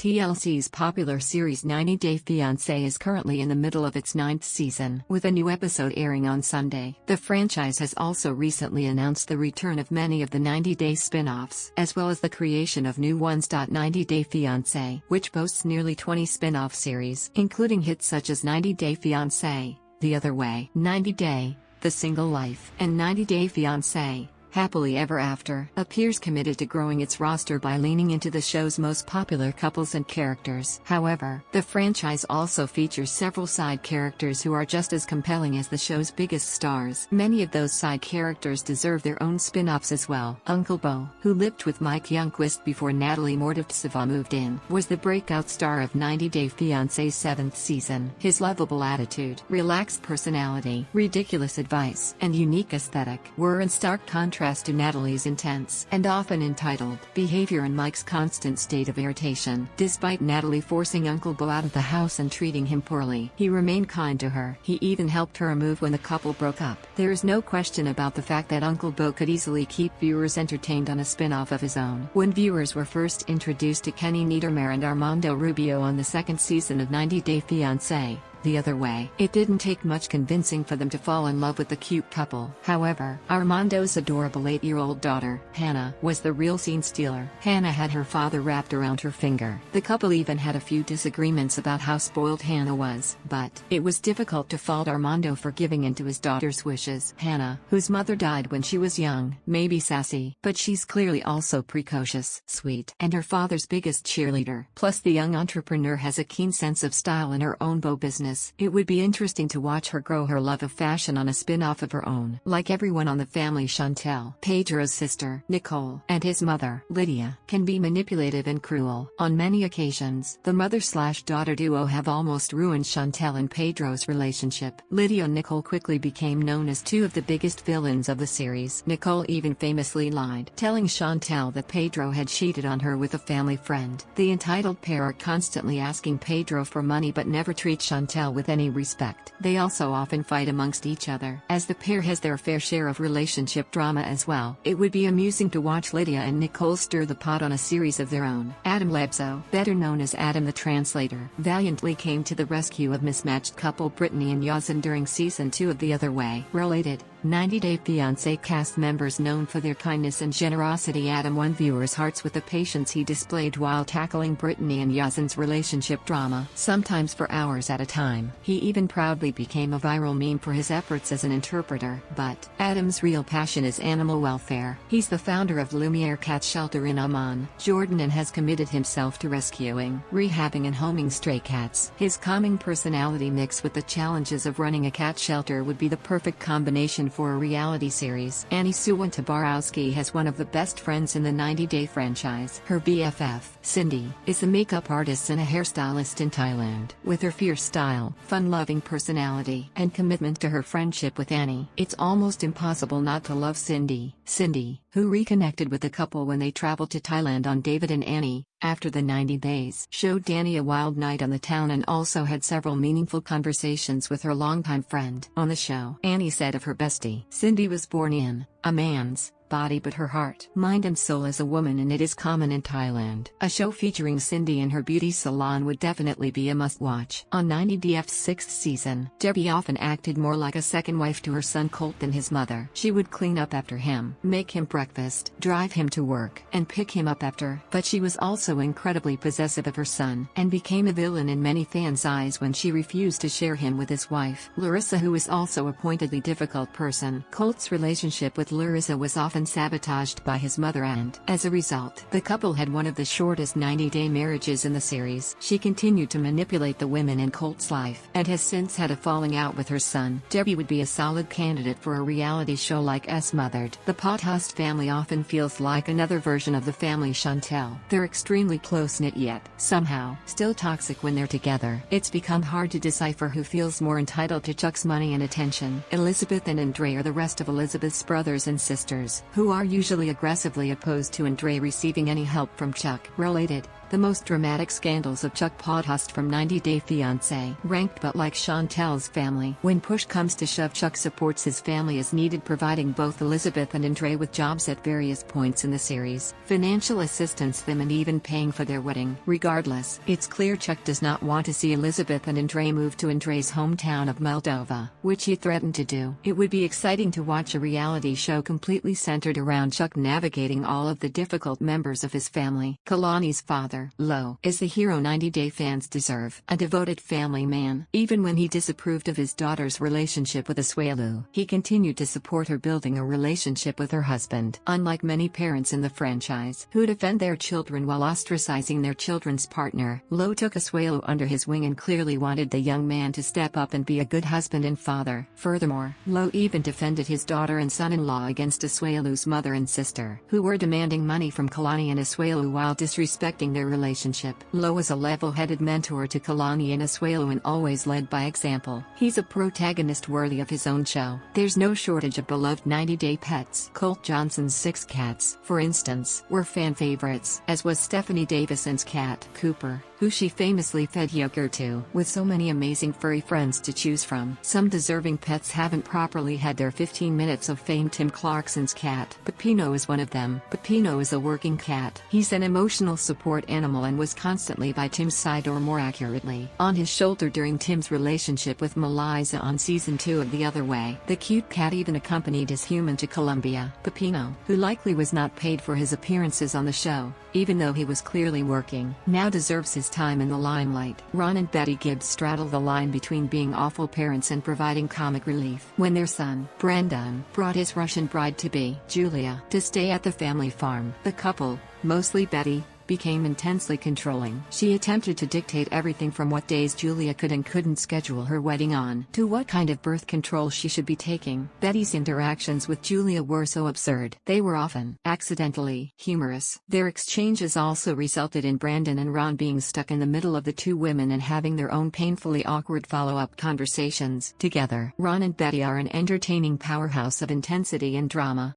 TLC's popular series 90 Day Fiancé is currently in the middle of its 9th season, with a new episode airing on Sunday. The franchise has also recently announced the return of many of the 90 Day spin-offs, as well as the creation of new ones. 90 Day Fiancé, which boasts nearly 20 spin-off series, including hits such as 90 Day Fiancé, The Other Way, 90 Day, The Single Life, and 90 Day Fiancé, Happily Ever After, appears committed to growing its roster by leaning into the show's most popular couples and characters. However, the franchise also features several side characters who are just as compelling as the show's biggest stars. Many of those side characters deserve their own spin-offs as well. Uncle Bo, who lived with Mike Youngquist before Natalie Mordovtseva moved in, was the breakout star of 90 Day Fiancé's 7th season. His lovable attitude, relaxed personality, ridiculous advice, and unique aesthetic were in stark contrast to Natalie's intense and often entitled behavior and Mike's constant state of irritation. Despite Natalie forcing Uncle Bo out of the house and treating him poorly, he remained kind to her. He even helped her move when the couple broke up. There is no question about the fact that Uncle Bo could easily keep viewers entertained on a spin-off of his own. When viewers were first introduced to Kenny Niedermayer and Armando Rubio on the 2nd season of 90 Day Fiancé, The Other Way, it didn't take much convincing for them to fall in love with the cute couple. However, Armando's adorable 8-year-old daughter, Hannah, was the real scene stealer. Hannah had her father wrapped around her finger. The couple even had a few disagreements about how spoiled Hannah was, but it was difficult to fault Armando for giving in to his daughter's wishes. Hannah, whose mother died when she was young, may be sassy, but she's clearly also precocious, sweet, and her father's biggest cheerleader. Plus, the young entrepreneur has a keen sense of style in her own bow business. It would be interesting to watch her grow her love of fashion on a spin-off of her own. Like everyone on the family, Chantel, Pedro's sister, Nicole, and his mother, Lydia, can be manipulative and cruel. On many occasions, the mother-slash-daughter duo have almost ruined Chantel and Pedro's relationship. Lydia and Nicole quickly became known as two of the biggest villains of the series. Nicole even famously lied, telling Chantel that Pedro had cheated on her with a family friend. The entitled pair are constantly asking Pedro for money but never treat Chantel with any respect. They also often fight amongst each other, as the pair has their fair share of relationship drama as well. It would be amusing to watch Lydia and Nicole stir the pot on a series of their own. Adam Lebzo, better known as Adam the Translator, valiantly came to the rescue of mismatched couple Brittany and Yazan during season 2 of The Other Way. Related, 90 Day Fiancé cast members known for their kindness and generosity, Adam won viewers' hearts with the patience he displayed while tackling Brittany and Yazan's relationship drama, sometimes for hours at a time. He even proudly became a viral meme for his efforts as an interpreter. But Adam's real passion is animal welfare. He's the founder of Lumiere Cat Shelter in Amman, Jordan, and has committed himself to rescuing, rehabbing and homing stray cats. His calming personality mixed with the challenges of running a cat shelter would be the perfect combination for a reality series. Annie Suwan-Tabarowski has one of the best friends in the 90 Day franchise. Her BFF, Cindy, is a makeup artist and a hairstylist in Thailand. With her fierce style, fun-loving personality, and commitment to her friendship with Annie, it's almost impossible not to love Cindy. Cindy, who reconnected with the couple when they traveled to Thailand on David and Annie, after the 90 days, showed Danny a wild night on the town and also had several meaningful conversations with her longtime friend. On the show, Annie said of her bestie, Cindy was born in a man's body but her heart, mind and soul as a woman, and it is common in Thailand. A show featuring Cindy and her beauty salon would definitely be a must-watch. On 90DF's 6th season, Debbie often acted more like a second wife to her son Colt than his mother. She would clean up after him, make him breakfast, drive him to work, and pick him up after. But she was also incredibly possessive of her son, and became a villain in many fans' eyes when she refused to share him with his wife, Larissa, who is also a pointedly difficult person. Colt's relationship with Larissa was often sabotaged by his mother, and, as a result, the couple had one of the shortest 90-day marriages in the series. She continued to manipulate the women in Colt's life, and has since had a falling out with her son. Debbie would be a solid candidate for a reality show like Smothered. The Pothust family often feels like another version of the family Chantel. They're extremely close-knit yet, somehow, still toxic when they're together. It's become hard to decipher who feels more entitled to Chuck's money and attention. Elizabeth and Andre are the rest of Elizabeth's brothers and sisters. who are usually aggressively opposed to Andre receiving any help from Chuck. Related, the most dramatic scandals of Chuck Podhust from 90 Day Fiancé. Ranked but like Chantel's family. When push comes to shove, Chuck supports his family as needed, providing both Elizabeth and Andre with jobs at various points in the series, financial assistance them, and even paying for their wedding. Regardless, it's clear Chuck does not want to see Elizabeth and Andre move to Andre's hometown of Moldova, which he threatened to do. It would be exciting to watch a reality show completely centered around Chuck navigating all of the difficult members of his family. Kalani's father, Lo, is the hero 90 Day fans deserve. A devoted family man. Even when he disapproved of his daughter's relationship with Asuelu, he continued to support her building a relationship with her husband. Unlike many parents in the franchise who defend their children while ostracizing their children's partner, Lo took Asuelu under his wing and clearly wanted the young man to step up and be a good husband and father. Furthermore, Lo even defended his daughter and son-in-law against Asuelu's mother and sister, who were demanding money from Kalani and Asuelu while disrespecting their relationship. Lo is a level-headed mentor to Kalani and Asuelu and always led by example. He's a protagonist worthy of his own show. There's no shortage of beloved 90 Day pets. Colt Johnson's 6 cats, for instance, were fan favorites, as was Stephanie Davison's cat, Cooper, who she famously fed yogurt to. With so many amazing furry friends to choose from, some deserving pets haven't properly had their 15 minutes of fame. Tim Clarkson's cat, Peppino, is one of them. Peppino is a working cat. He's an emotional support animal and was constantly by Tim's side, or more accurately, on his shoulder during Tim's relationship with Melissa on season 2 of The Other Way. The cute cat even accompanied his human to Colombia. Peppino, who likely was not paid for his appearances on the show, even though he was clearly working, now deserves his time in the limelight. Ron and Betty Gibbs straddle the line between being awful parents and providing comic relief. When their son, Brandon, brought his Russian bride-to-be, Julia, to stay at the family farm, the couple, mostly Betty, became intensely controlling. She attempted to dictate everything from what days Julia could and couldn't schedule her wedding on, to what kind of birth control she should be taking. Betty's interactions with Julia were so absurd. They were often accidentally humorous. Their exchanges also resulted in Brandon and Ron being stuck in the middle of the two women and having their own painfully awkward follow-up conversations. Together, Ron and Betty are an entertaining powerhouse of intensity and drama.